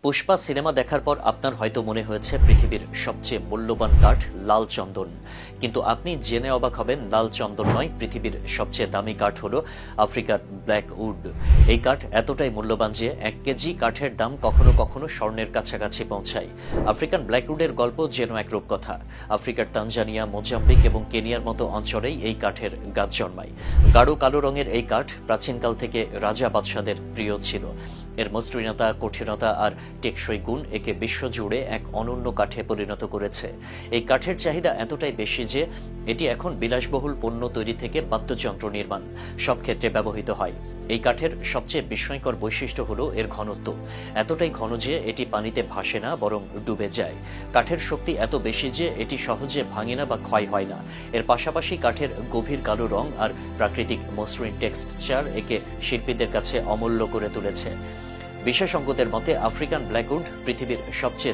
Pushpa cinema দেখার পর আপনার হয়তো মনে হয়েছে পৃথিবীর সবচেয়ে মূল্যবান কাঠ লাল চন্দন, কিন্তু আপনি জেনে অবাক হবেন লাল চন্দন নয়, পৃথিবীর সবচেয়ে দামি কাঠ হলো আফ্রিকার ব্ল্যাক উড। এই কাঠ এতটাই মূল্যবান যে 1 কেজি কাঠের দাম কখনো কখনো স্বর্ণের কাছাকাছি পৌঁছায়। আফ্রিকান ব্ল্যাক উডের গল্প যেন এক রূপকথা। আফ্রিকার তানজানিয়া, মোজাম্বিক এবং কেনিয়ার মতো অঞ্চলেই এই কাঠের গাছ জন্মায়। গাঢ় কালো রঙের এই কাঠ প্রাচীনকাল থেকে রাজা বাদশাদের প্রিয় ছিল। এর মসৃণতা, কঠিনতা আর টেকসই গুণ একে বিশ্বজুড়ে এক অনন্য কাঠে পরিণত করেছে। এই কাঠের চাহিদা এতটাই বেশি যে এটি এখন বিলাসবহুল পণ্য তৈরি থেকে বাদ্যযন্ত্র নির্মাণ সব ক্ষেত্রে ব্যবহৃত হয়। এই কাঠের সবচেয়ে বিস্ময়কর বৈশিষ্ট্য হলো এর ঘনত্ব। এতটাই ঘন যে এটি পানিতে ভাসে না, বরং ডুবে যায়। কাঠের শক্তি এত বেশি যে এটি সহজে ভাঙে না বা ক্ষয় হয় না। এর পাশাপাশি কাঠের গভীর কালো রং আর প্রাকৃতিক মসৃণ টেক্সচার একে শিল্পীদের কাছে অমূল্য করে তুলেছে। বিশেষজ্ঞদের মতে আফ্রিকান ব্ল্যাকউড পৃথিবীর সবচেয়ে